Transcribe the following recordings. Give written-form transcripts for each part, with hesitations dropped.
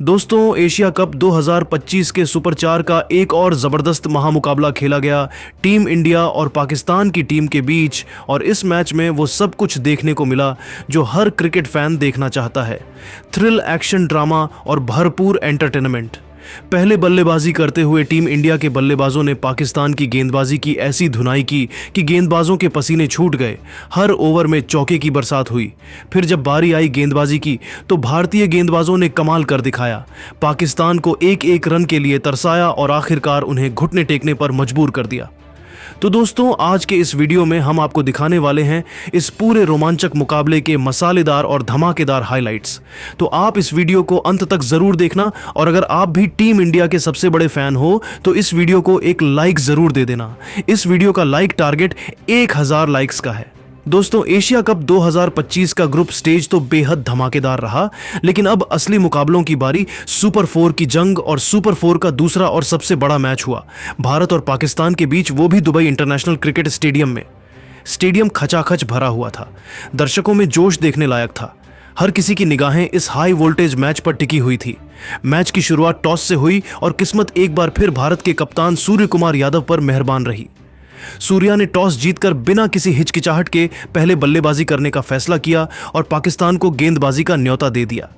दोस्तों, Asia cup 2025 के super 4 का एक और ज़बरदस्त महामुकाबला खेला गया टीम इंडिया और पाकिस्तान की टीम के बीच। और इस मैच में वो सब कुछ देखने को मिला जो हर क्रिकेट फैन देखना चाहता है। थ्रिल, एक्शन, ड्रामा और भरपूर एंटरटेनमेंट। पहले बल्लेबाजी करते हुए टीम इंडिया के बल्लेबाजों ने पाकिस्तान की गेंदबाजी की ऐसी धुनाई की कि गेंदबाजों के पसीने छूट गए। हर ओवर में चौके की बरसात हुई। फिर जब बारी आई गेंदबाजी की तो भारतीय गेंदबाजों ने कमाल कर दिखाया। पाकिस्तान को एक एक रन के लिए तरसाया और आखिरकार उन्हें घुटने टेकने पर मजबूर कर दिया। तो दोस्तों, आज के इस वीडियो में हम आपको दिखाने वाले हैं इस पूरे रोमांचक मुकाबले के मसालेदार और धमाकेदार हाइलाइट्स। तो आप इस वीडियो को अंत तक जरूर देखना, और अगर आप भी टीम इंडिया के सबसे बड़े फैन हो तो इस वीडियो को एक लाइक जरूर दे देना। इस वीडियो का लाइक टारगेट 1000 लाइक्स का है। दोस्तों, एशिया कप 2025 का ग्रुप स्टेज तो बेहद धमाकेदार रहा, लेकिन अब असली मुकाबलों की बारी। सुपर 4 की जंग और सुपर 4 का दूसरा और सबसे बड़ा मैच हुआ भारत और पाकिस्तान के बीच, वो भी दुबई इंटरनेशनल क्रिकेट स्टेडियम में। स्टेडियम खचाखच भरा हुआ था, दर्शकों में जोश देखने लायक था। हर किसी की निगाहें इस हाई वोल्टेज मैच पर टिकी हुई थी। मैच की शुरुआत टॉस से हुई और किस्मत एक बार फिर भारत के कप्तान सूर्य कुमार यादव पर मेहरबान रही। सूर्या ने टॉस जीतकर बिना किसी हिचकिचाहट के पहले बल्लेबाजी करने का फैसला किया और पाकिस्तान को गेंदबाजी का न्योता दे दिया।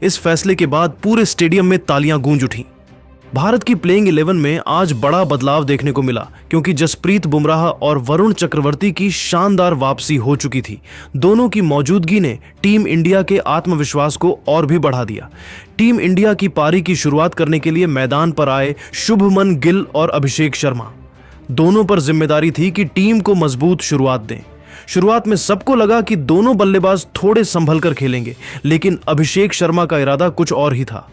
इस फैसले के बाद पूरे स्टेडियम में तालियां गूंज उठीं। भारत की प्लेइंग 11 में आज बड़ा बदलाव देखने को मिला, क्योंकि जसप्रीत बुमराह और वरुण चक्रवर्ती की शानदार वापसी हो चुकी थी। दोनों की मौजूदगी ने टीम इंडिया के आत्मविश्वास को और भी बढ़ा दिया। टीम इंडिया की पारी की शुरुआत करने के लिए मैदान पर आए शुभमन गिल और अभिषेक शर्मा। दोनों पर जिम्मेदारी थी कि टीम को मजबूत शुरुआत दें। शुरुआत में सबको लगा कि दोनों बल्लेबाज थोड़े संभल कर खेलेंगे, लेकिन अभिषेक शर्मा का इरादा कुछ और ही था।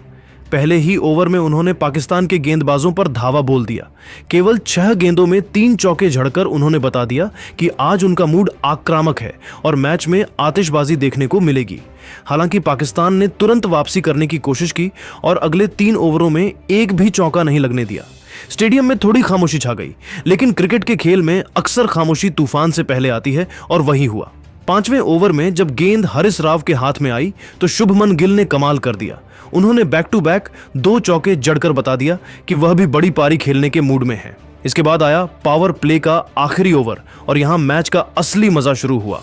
पहले ही ओवर में उन्होंने पाकिस्तान के गेंदबाजों पर धावा बोल दिया। केवल 6 गेंदों में 3 चौके झड़कर उन्होंने बता दिया कि आज उनका मूड आक्रामक है और मैच में आतिशबाजी देखने को मिलेगी। हालांकि पाकिस्तान ने तुरंत वापसी करने की कोशिश की और अगले 3 ओवरों में एक भी चौका नहीं लगने दिया। स्टेडियम में थोड़ी खामोशी छा गई, लेकिन क्रिकेट के खेल में अक्सर खामोशी तूफान से पहले आती है, और वही हुआ। 5वें ओवर में जब गेंद हरीश राव के हाथ में आई तो शुभमन गिल ने कमाल कर दिया। उन्होंने बैक टू बैक 2 चौके जड़कर बता दिया कि वह भी बड़ी पारी खेलने के मूड में है। इसके बाद आया पावर प्ले का आखिरी ओवर, और यहां मैच का असली मजा शुरू हुआ।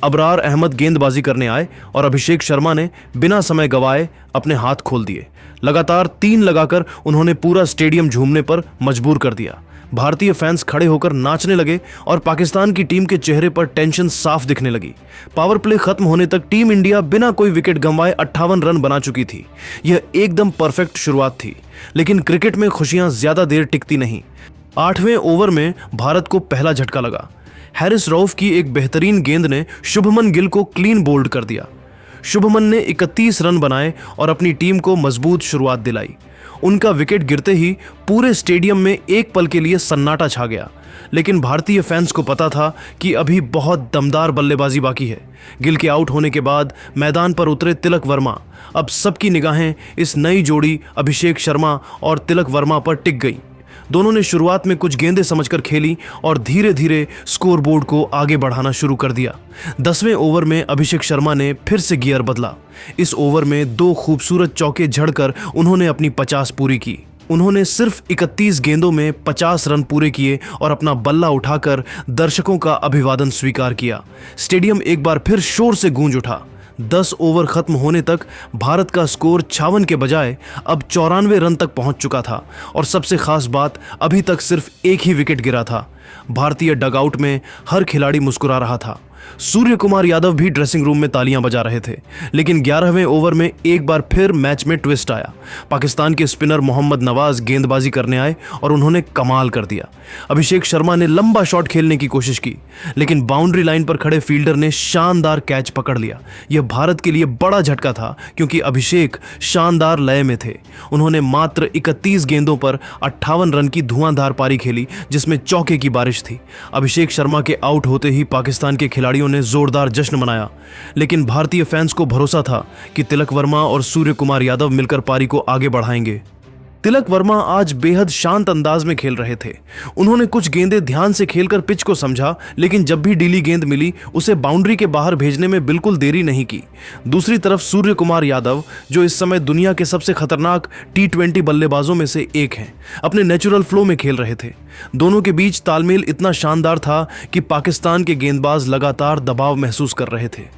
अबरार अहमद गेंदबाजी करने आए और अभिषेक शर्मा ने बिना समय गवाए अपने हाथ खोल दिए। लगातार 3 लगाकर उन्होंने पूरा स्टेडियम झूमने पर मजबूर कर दिया। भारतीय फैंस खड़े होकर नाचने लगे और पाकिस्तान की टीम के चेहरे पर टेंशन साफ दिखने लगी। पावर प्ले खत्म होने तक टीम इंडिया बिना कोई विकेट गंवाए 58 रन बना चुकी थी। यह एकदम परफेक्ट शुरुआत थी, लेकिन क्रिकेट में खुशियां ज्यादा देर टिकती नहीं। 8वें ओवर में भारत को पहला झटका लगा। हैरिस रऊफ की एक बेहतरीन गेंद ने शुभमन गिल को क्लीन बोल्ड कर दिया। शुभमन ने 31 रन बनाए और अपनी टीम को मजबूत शुरुआत दिलाई। उनका विकेट गिरते ही पूरे स्टेडियम में एक पल के लिए सन्नाटा छा गया, लेकिन भारतीय फैंस को पता था कि अभी बहुत दमदार बल्लेबाजी बाकी है। गिल के आउट होने के बाद मैदान पर उतरे तिलक वर्मा। अब सबकी निगाहें इस नई जोड़ी अभिषेक शर्मा और तिलक वर्मा पर टिक गई। दोनों ने शुरुआत में कुछ गेंदें समझकर खेली और धीरे धीरे स्कोरबोर्ड को आगे बढ़ाना शुरू कर दिया। 10वें ओवर में अभिषेक शर्मा ने फिर से गियर बदला। इस ओवर में 2 खूबसूरत चौके झड़कर उन्होंने अपनी 50 पूरी की। उन्होंने सिर्फ 31 गेंदों में 50 रन पूरे किए और अपना बल्ला उठाकर दर्शकों का अभिवादन स्वीकार किया। स्टेडियम एक बार फिर शोर से गूंज उठा। 10 ओवर खत्म होने तक भारत का स्कोर 56 के बजाय अब 94 रन तक पहुंच चुका था, और सबसे खास बात, अभी तक सिर्फ एक ही विकेट गिरा था। भारतीय डगआउट में हर खिलाड़ी मुस्कुरा रहा था। सूर्य कुमार यादव भी ड्रेसिंग रूम में तालियां बजा रहे थे। लेकिन 11वें ओवर में एक बार फिर मैच में ट्विस्ट आया। पाकिस्तान के स्पिनर मोहम्मद नवाज गेंदबाजी करने आए और उन्होंने कमाल कर दिया। अभिषेक शर्मा ने लंबा शॉट खेलने की कोशिश की, लेकिन बाउंड्री लाइन पर खड़े फील्डर ने शानदार कैच पकड़ लिया। यह भारत के लिए बड़ा झटका था, क्योंकि अभिषेक शानदार लय में थे। उन्होंने मात्र 31 गेंदों पर 58 रन की धुआंधार पारी खेली, जिसमें चौके की बारिश थी। अभिषेक शर्मा के आउट होते ही पाकिस्तान के खिलाड़ियों ने जोरदार जश्न मनाया, लेकिन भारतीय फैंस को भरोसा था कि तिलक वर्मा और सूर्य कुमार यादव मिलकर पारी को आगे बढ़ाएंगे। तिलक वर्मा आज बेहद शांत अंदाज में खेल रहे थे। उन्होंने कुछ गेंदें ध्यान से खेलकर पिच को समझा, लेकिन जब भी डीली गेंद मिली उसे बाउंड्री के बाहर भेजने में बिल्कुल देरी नहीं की। दूसरी तरफ सूर्य कुमार यादव, जो इस समय दुनिया के सबसे खतरनाक T20 बल्लेबाजों में से एक हैं, अपने नेचुरल फ्लो में खेल रहे थे। दोनों के बीच तालमेल इतना शानदार था कि पाकिस्तान के गेंदबाज लगातार दबाव महसूस कर रहे थे।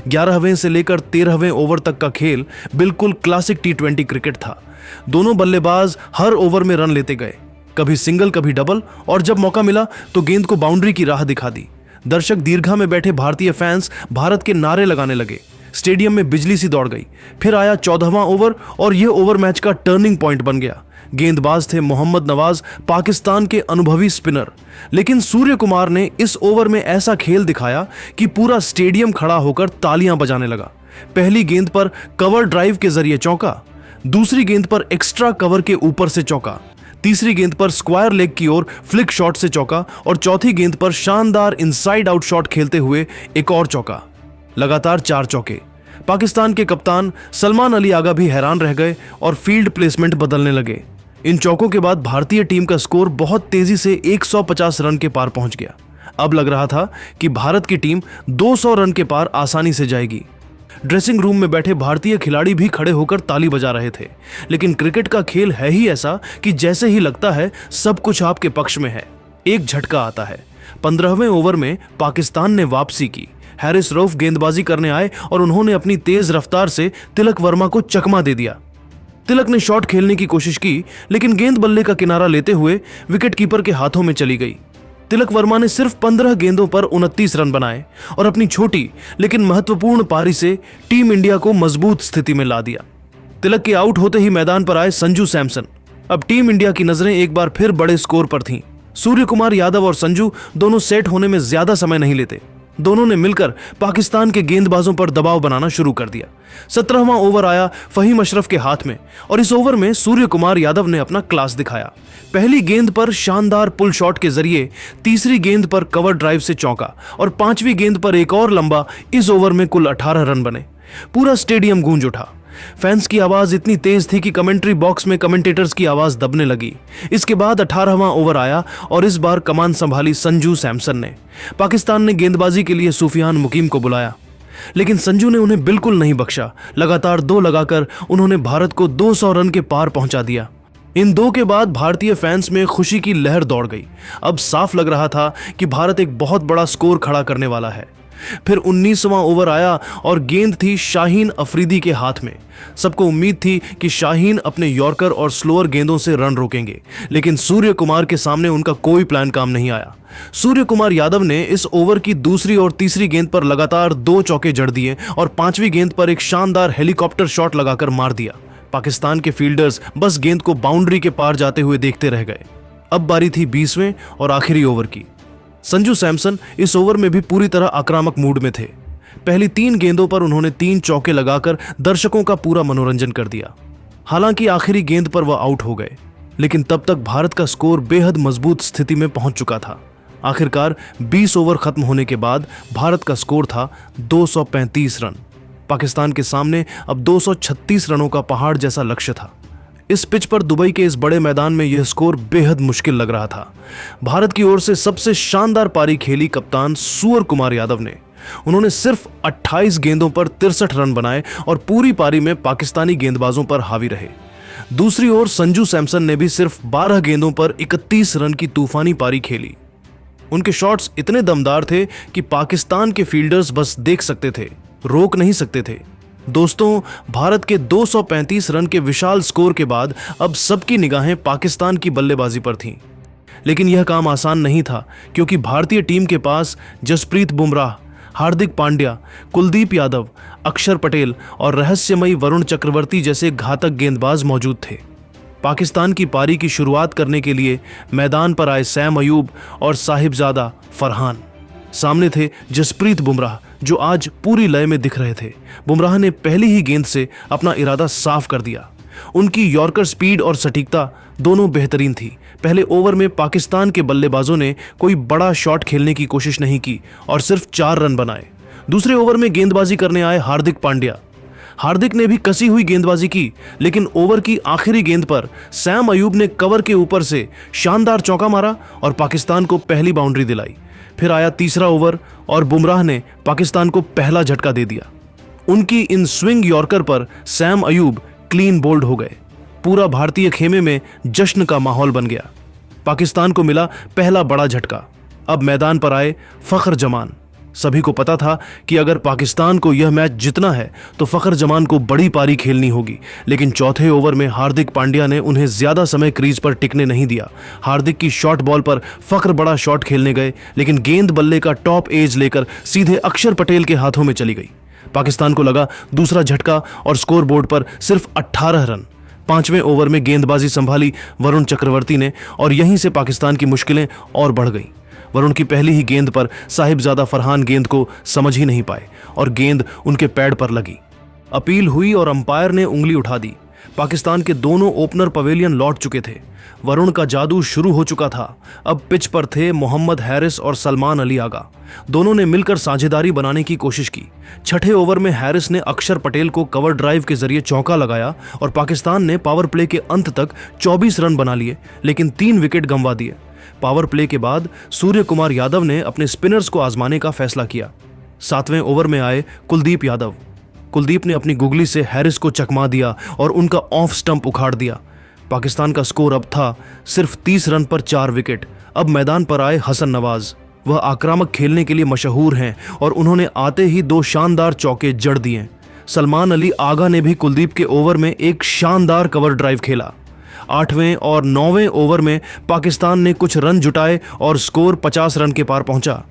11वें से लेकर 13वें ओवर तक का खेल बिल्कुल क्लासिक T20 क्रिकेट था। दोनों बल्लेबाज हर ओवर में रन लेते गए, कभी सिंगल कभी डबल, और जब मौका मिला तो गेंद को बाउंड्री की राह दिखा दी। दर्शक दीर्घा में बैठे भारतीय फैंस भारत के नारे लगाने लगे। स्टेडियम में बिजली सी दौड़ गई। फिर आया 14वां ओवर और यह ओवर मैच का टर्निंग पॉइंट बन गया। गेंदबाज थे मोहम्मद नवाज, पाकिस्तान के अनुभवी स्पिनर, लेकिन सूर्य कुमार ने इस ओवर में ऐसा खेल दिखाया कि पूरा स्टेडियम खड़ा होकर तालियां बजाने लगा। पहली गेंद पर कवर ड्राइव के जरिए चौका, दूसरी गेंद पर एक्स्ट्रा कवर के ऊपर से चौका, तीसरी गेंद पर स्क्वायर लेग की ओर फ्लिक शॉट से चौका और चौथी गेंद पर शानदार इनसाइड आउट शॉट खेलते हुए एक और चौका। लगातार 4 चौके। पाकिस्तान के कप्तान सलमान अली आगा भी हैरान रह गए और फील्ड प्लेसमेंट बदलने लगे। इन चौकों के बाद भारतीय टीम का स्कोर बहुत तेजी से 150 रन के पार पहुंच गया। अब लग रहा था कि भारत की टीम 200 रन के पार आसानी से जाएगी। ड्रेसिंग रूम में बैठे भारतीय खिलाड़ी भी खड़े होकर ताली बजा रहे थे, लेकिन क्रिकेट का खेल है ही ऐसा कि जैसे ही लगता है सब कुछ आपके पक्ष में है, एक झटका आता है। 15वें ओवर में पाकिस्तान ने वापसी की। हैरिस रऊफ गेंदबाजी करने आए और उन्होंने अपनी तेज रफ्तार से तिलक वर्मा को चकमा दे दिया। तिलक ने शॉट खेलने की कोशिश की, लेकिन गेंद बल्ले का किनारा लेते हुए विकेटकीपर के हाथों में चली गई। तिलक वर्मा ने सिर्फ 15 गेंदों पर 29 रन बनाए और अपनी छोटी लेकिन महत्वपूर्ण पारी से टीम इंडिया को मजबूत स्थिति में ला दिया। तिलक के आउट होते ही मैदान पर आए संजू सैमसन। अब टीम इंडिया की नजरें एक बार फिर बड़े स्कोर पर थीं। सूर्य कुमार यादव और संजू दोनों सेट होने में ज्यादा समय नहीं लेते। दोनों ने मिलकर पाकिस्तान के गेंदबाजों पर दबाव बनाना शुरू कर दिया। 17वां ओवर आया फहीम अशरफ के हाथ में और इस ओवर में सूर्य कुमार यादव ने अपना क्लास दिखाया। पहली गेंद पर शानदार पुल शॉट के जरिए, तीसरी गेंद पर कवर ड्राइव से चौका और 5वीं गेंद पर एक और लंबा। इस ओवर में कुल 18 रन बने। पूरा स्टेडियम गूंज उठा। फैंस की आवाज इतनी तेज थी कि कमेंट्री बॉक्स में कमेंटेटर्स की आवाज दबने लगी। इसके बाद 18वां ओवर आया और इस बार कमान संभाली संजू सैमसन ने। पाकिस्तान ने गेंदबाजी के लिए सुफियान मुकीम को बुलाया, लेकिन संजू ने उन्हें बिल्कुल नहीं बख्शा। लगातार 2 लगाकर उन्होंने भारत को 200 रन के पार पहुंचा दिया। इन 2 के बाद भारतीय फैंस में खुशी की लहर दौड़ गई। अब साफ लग रहा था कि भारत एक बहुत बड़ा स्कोर खड़ा करने वाला है। फिर 19वां ओवर आया और गेंद थी शाहीन अफरीदी के हाथ में। सबको उम्मीद थी कि शाहीन अपने यॉर्कर और स्लोअर गेंदों से रन रोकेंगे, लेकिन सूर्य कुमार के सामने उनका कोई प्लान काम नहीं आया। सूर्य कुमार यादव ने इस ओवर की दूसरी और तीसरी गेंद पर लगातार 2 चौके जड़ दिए और 5वीं गेंद पर एक शानदार हेलीकॉप्टर शॉट लगाकर मार दिया। पाकिस्तान के फील्डर्स बस गेंद को बाउंड्री के पार जाते हुए देखते रह गए। अब बारी थी 20वें और आखिरी ओवर की। संजू सैमसन इस ओवर में भी पूरी तरह आक्रामक मूड में थे। पहली 3 गेंदों पर उन्होंने 3 चौके लगाकर दर्शकों का पूरा मनोरंजन कर दिया। हालांकि आखिरी गेंद पर वह आउट हो गए, लेकिन तब तक भारत का स्कोर बेहद मजबूत स्थिति में पहुंच चुका था। आखिरकार 20 ओवर खत्म होने के बाद भारत का स्कोर था 235 रन। पाकिस्तान के सामने अब 236 रनों का पहाड़ जैसा लक्ष्य था। इस पिच पर दुबई के इस बड़े मैदान में यह स्कोर बेहद मुश्किल लग रहा था। भारत की ओर से सबसे शानदार पारी खेली कप्तान सूर्य कुमार यादव ने। उन्होंने सिर्फ 28 गेंदों पर 63 रन बनाए और पूरी पारी में पाकिस्तानी गेंदबाजों पर हावी रहे। दूसरी ओर संजू सैमसन ने भी सिर्फ 12 गेंदों पर 31 रन की तूफानी पारी खेली। उनके शॉट्स इतने दमदार थे कि पाकिस्तान के फील्डर्स बस देख सकते थे, रोक नहीं सकते थे। दोस्तों, भारत के 235 रन के विशाल स्कोर के बाद अब सबकी निगाहें पाकिस्तान की बल्लेबाजी पर थीं। लेकिन यह काम आसान नहीं था, क्योंकि भारतीय टीम के पास जसप्रीत बुमराह, हार्दिक पांड्या, कुलदीप यादव, अक्षर पटेल और रहस्यमयी वरुण चक्रवर्ती जैसे घातक गेंदबाज मौजूद थे। पाकिस्तान की पारी की शुरुआत करने के लिए मैदान पर आए सैम अयूब और साहिबजादा फरहान। सामने थे जसप्रीत बुमराह, जो आज पूरी लय में दिख रहे थे। बुमराह ने पहली ही गेंद से अपना इरादा साफ कर दिया। उनकी यॉर्कर स्पीड और सटीकता दोनों बेहतरीन थी। पहले ओवर में पाकिस्तान के बल्लेबाजों ने कोई बड़ा शॉट खेलने की कोशिश नहीं की और सिर्फ 4 रन बनाए। दूसरे ओवर में गेंदबाजी करने आए हार्दिक पांड्या। हार्दिक ने भी कसी हुई गेंदबाजी की, लेकिन ओवर की आखिरी गेंद पर सैम अयूब ने कवर के ऊपर से शानदार चौका मारा और पाकिस्तान को पहली बाउंड्री दिलाई। फिर आया तीसरा ओवर और बुमराह ने पाकिस्तान को पहला झटका दे दिया। उनकी इन स्विंग यॉर्कर पर सैम अयूब क्लीन बोल्ड हो गए। पूरा भारतीय खेमे में जश्न का माहौल बन गया। पाकिस्तान को मिला पहला बड़ा झटका। अब मैदान पर आए फखर जमान। सभी को पता था कि अगर पाकिस्तान को यह मैच जीतना है तो फखर जमान को बड़ी पारी खेलनी होगी, लेकिन चौथे ओवर में हार्दिक पांड्या ने उन्हें ज्यादा समय क्रीज पर टिकने नहीं दिया। हार्दिक की शॉर्ट बॉल पर फखर बड़ा शॉट खेलने गए, लेकिन गेंद बल्ले का टॉप एज लेकर सीधे अक्षर पटेल के हाथों में चली गई। पाकिस्तान को लगा दूसरा झटका और स्कोर बोर्ड पर सिर्फ 18 रन। पांचवें ओवर में गेंदबाजी संभाली वरुण चक्रवर्ती ने और यहीं से पाकिस्तान की मुश्किलें और बढ़ गईं। वरुण की पहली ही गेंद पर साहिबजादा फरहान गेंद को समझ ही नहीं पाए और गेंद उनके पैड पर लगी। अपील हुई और अंपायर ने उंगली उठा दी। पाकिस्तान के दोनों ओपनर पवेलियन लौट चुके थे। वरुण का जादू शुरू हो चुका था। अब पिच पर थे मोहम्मद हैरिस और सलमान अली आगा। दोनों ने मिलकर साझेदारी बनाने की कोशिश की। छठे ओवर में हैरिस ने अक्षर पटेल को कवर ड्राइव के जरिए चौका लगाया और पाकिस्तान ने पावर प्ले के अंत तक 24 रन बना लिए, लेकिन 3 विकेट गंवा दिए। पावर प्ले के बाद सूर्य कुमार यादव ने अपने स्पिनर्स को आजमाने का फैसला किया। 7वें ओवर में आए कुलदीप यादव। कुलदीप ने अपनी गुगली से हैरिस को चकमा दिया और उनका ऑफ स्टंप उखाड़ दिया। पाकिस्तान का स्कोर अब था सिर्फ 30 रन पर 4 विकेट। अब मैदान पर आए हसन नवाज। वह आक्रामक खेलने के लिए मशहूर हैं और उन्होंने आते ही 2 शानदार चौके जड़ दिए। सलमान अली आगा ने भी कुलदीप के ओवर में एक शानदार कवर ड्राइव खेला। 8वें और 9वें ओवर में पाकिस्तान ने कुछ रन जुटाए और स्कोर 50 रन के पार पहुंचा,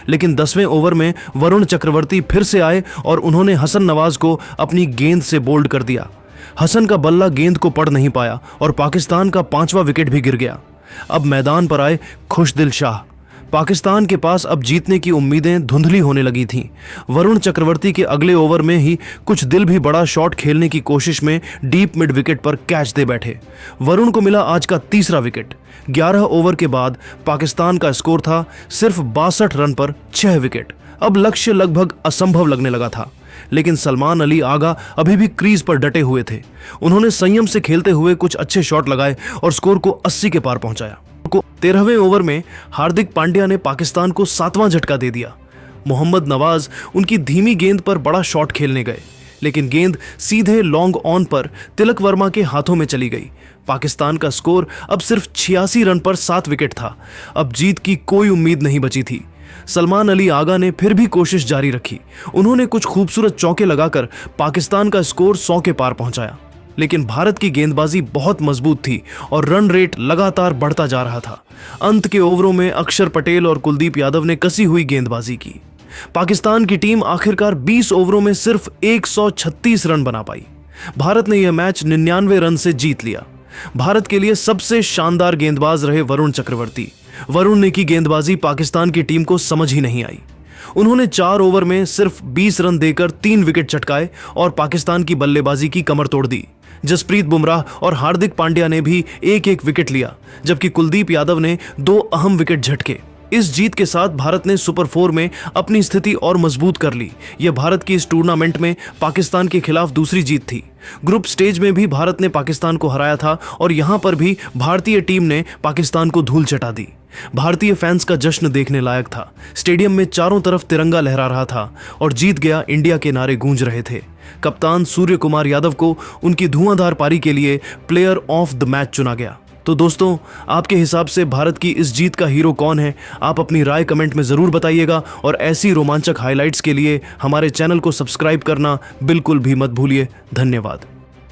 लेकिन 10वें ओवर में वरुण चक्रवर्ती फिर से आए और उन्होंने हसन नवाज को अपनी गेंद से बोल्ड कर दिया। हसन का बल्ला गेंद को पढ़ नहीं पाया और पाकिस्तान का 5वां विकेट भी गिर गया। अब मैदान पर आए खुशदिल शाह। पाकिस्तान के पास अब जीतने की उम्मीदें धुंधली होने लगी थीं। वरुण चक्रवर्ती के अगले ओवर में ही कुछ दिल भी बड़ा शॉट खेलने की कोशिश में डीप मिड विकेट पर कैच दे बैठे। वरुण को मिला आज का तीसरा विकेट। 11 ओवर के बाद पाकिस्तान का स्कोर था सिर्फ 62 रन पर 6 विकेट। अब लक्ष्य लगभग असंभव लगने लगा था, लेकिन सलमान अली आगा अभी भी क्रीज पर डटे हुए थे। उन्होंने संयम से खेलते हुए कुछ अच्छे शॉट लगाए और स्कोर को 80 के पार पहुंचाया। 13वें ओवर में हार्दिक पांड्या ने पाकिस्तान को 7वां झटका दे दिया। मोहम्मद नवाज उनकी धीमी गेंद पर बड़ा शॉट खेलने गए, लेकिन गेंद सीधे लॉन्ग ऑन पर तिलक वर्मा के हाथों में चली गई। पाकिस्तान का स्कोर अब सिर्फ 86 रन पर 7 विकेट था। अब जीत की कोई उम्मीद नहीं बची थी। सलमान अली आगा ने फिर भी कोशिश जारी रखी। उन्होंने कुछ खूबसूरत चौके लगाकर पाकिस्तान का स्कोर 100 के पार पहुंचाया, लेकिन भारत की गेंदबाजी बहुत मजबूत थी और रन रेट लगातार बढ़ता जा रहा था। अंत के ओवरों में अक्षर पटेल और कुलदीप यादव ने कसी हुई गेंदबाजी की। पाकिस्तान की टीम आखिरकार 20 ओवरों में सिर्फ 136 रन बना पाई। भारत ने यह मैच 99 रन से जीत लिया। भारत के लिए सबसे शानदार गेंदबाज रहे वरुण चक्रवर्ती। वरुण ने की गेंदबाजी पाकिस्तान की टीम को समझ ही नहीं आई। उन्होंने 4 ओवर में सिर्फ 20 रन देकर 3 विकेट चटकाए और पाकिस्तान की बल्लेबाजी की कमर तोड़ दी। जसप्रीत बुमराह और हार्दिक पांड्या ने भी एक एक विकेट लिया, जबकि कुलदीप यादव ने 2 अहम विकेट झटके। इस जीत के साथ भारत ने सुपर 4 में अपनी स्थिति और मजबूत कर ली। यह भारत की इस टूर्नामेंट में पाकिस्तान के खिलाफ दूसरी जीत थी। ग्रुप स्टेज में भी भारत ने पाकिस्तान को हराया था और यहां पर भी भारतीय टीम ने पाकिस्तान को धूल चटा दी। भारतीय फैंस का जश्न देखने लायक था। स्टेडियम में चारों तरफ तिरंगा लहरा रहा था और जीत गया इंडिया के नारे गूंज रहे थे। कप्तान सूर्य कुमार यादव को उनकी धुआंधार पारी के लिए प्लेयर ऑफ द मैच चुना गया। तो दोस्तों, आपके हिसाब से भारत की इस जीत का हीरो कौन है? आप अपनी राय कमेंट में ज़रूर बताइएगा और ऐसी रोमांचक हाइलाइट्स के लिए हमारे चैनल को सब्सक्राइब करना बिल्कुल भी मत भूलिए। धन्यवाद।